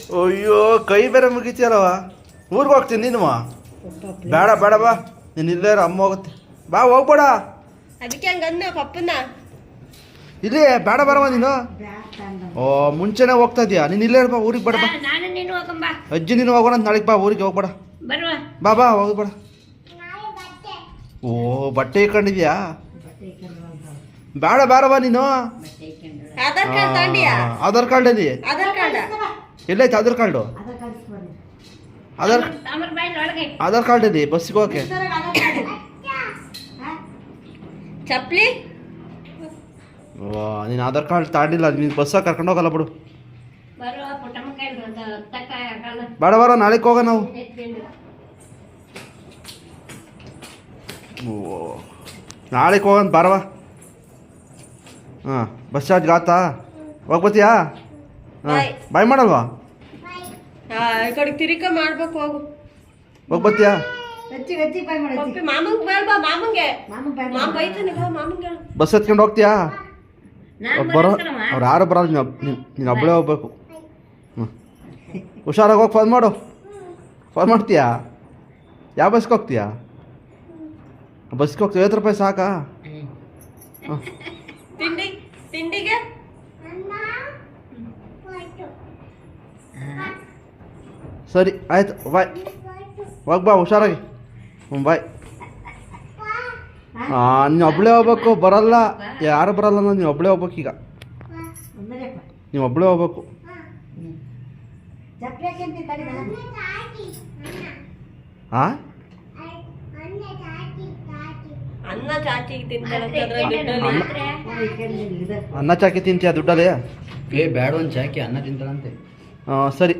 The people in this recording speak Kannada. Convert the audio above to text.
ಅಯ್ಯೋ ಕೈ ಬೇರೆ ಮುಗಿತೀಯಲ್ಲವ ಊರಿಗೆ ಹೋಗ್ತೀನಿ ನೀನು ಬೇಡ ಬೇಡ ಬಾ ನೀನು ಇಲ್ಲೇ ಇರು, ಅಮ್ಮ ಹೋಗುತ್ತೆ ಬಾ ಹೋಗ್ಬೇಡ ಅದಕ್ಕೆ ಹಂಗನ್ನ ಪಪ್ಪನ ಇಲ್ಲಿ ಬೇಡ ಬರವ ನೀನು ಓ ಮುಂಚೆನೆ ಹೋಗ್ತಾ ಇದೀಯಾ ನೀನು ಇಲ್ಲೇ ಇರು, ಬಾ ಊರಿಗೆ ಬೇಡ ಬಾ ಅಜ್ಜಿ ನೀನು ಹೋಗೋಣ ನಾಳೆಗೆ ಬಾ ಊರಿಗೆ ಹೋಗ್ಬೇಡ ಬಾ ಬಾ ಹೋಗ್ಬೇಡ ಓ ಬಟ್ಟೆ ಇಟ್ಕೊಂಡಿದ್ಯಾ ಬೇಡ ಬೇಡ ಬಾ ನೀನು ಆಧಾರ್ ಕಾರ್ಡ್ ತಗೊಂಡಿಯಾ? ಆಧಾರ್ ಕಾರ್ಡ್ ಅಲ್ಲಿ ಆಧಾರ್ ಕಾರ್ಡ್ ಎಲ್ಲೈತೆ ಆಧಾರ್ ಕಾರ್ಡು ಆಧಾರ್ ಕಾರ್ಡ್ ಅಲ್ಲಿ ಬಸ್ಸಿಗೆ ಹೋಗಕ್ಕೆ ಚಪ್ಲಿ ವಾ ನೀನು ಆಧಾರ್ ಕಾರ್ಡ್ ತಗೊಂಡಿಲ್ಲ ನೀನು ಬಸ್ಸಾಗ ಕರ್ಕೊಂಡು ಹೋಗಲ್ಲ ಬಿಡು ಬೇಡ ಬರೋ ನಾಳೆಗೆ ಹೋಗ ನಾವು ಓ ನಾಳೆಗೆ ಹೋಗೋಣ ಬಾರವ ಹಾಂ ಬಸ್ ಚಾರ್ಜ್ಗೆ ಆತಾ ಹೋಗ್ಬತ್ತೀಯಾ ಹಾಂ ಬಾಯ್ ಮಾಡಲ್ವಾ ಈ ಕಡೆ ತಿರಿಕ ಮಾಡ್ಬೇಕು ಹೋಗು ಹೋಗ್ಬತ್ತೀಯಾ ಪಪ್ಪಿ ಮಾಮಂಗ್ ಬಾ ಮಾಮಂಗೆ ಮಾಮ ಬೈತಾನೆ ಬಾ ಮಾಮಂಗೆ ಬಸ್ ಹತ್ಕೊಂಡು ಹೋಗ್ತೀಯಾ ಬರೋ ಅವ್ರು ಯಾರು ಬರೋದು ನೀನು ಒಬ್ಬಳೇ ಹೋಗ್ಬೇಕು ಹ್ಞೂ ಹುಷಾರಾಗಿ ಹೋಗಿ ಫೋನ್ ಮಾಡ್ತೀಯಾ ಯಾವ ಬಸ್ಗೆ ಹೋಗ್ತೀಯಾ ಬಸ್ಗೆ ಹೋಗ್ತೀವಿ 50 ರೂಪಾಯಿ ಸಾಕಾ ಹಾಂ ತಿಂಡಿಗೆ ಸರಿ ಆಯ್ತು ಬಾಯ್ ಹೋಗಿ ಬಾ ಹುಷಾರಾಗಿ ಹ್ಞೂ ಬಾಯ್ ನೀನು ಒಬ್ಬಳೇ ಹೋಗ್ಬೇಕು ಬರಲ್ಲ ಯಾರು ಬರಲ್ಲ ನೀನು ಒಬ್ಬಳೇ ಹೋಗ್ಬೇಕು ಈಗ ನೀವು ಒಬ್ಬಳೇ ಹೋಗ್ಬೇಕು ಹಾಂ ಅನ್ನ ಚಾಚಿಗೆ ತಿಂತಾರಂತೆ ಅನ್ನ ಚಾಕಿ ತಿಂತೀಯ ದುಡ್ಡಲ್ಲಿ ಬೇಡ ಒಂದು ಚಾಕಿ ಅನ್ನ ತಿಂತಾರಂತೆ ಸರಿ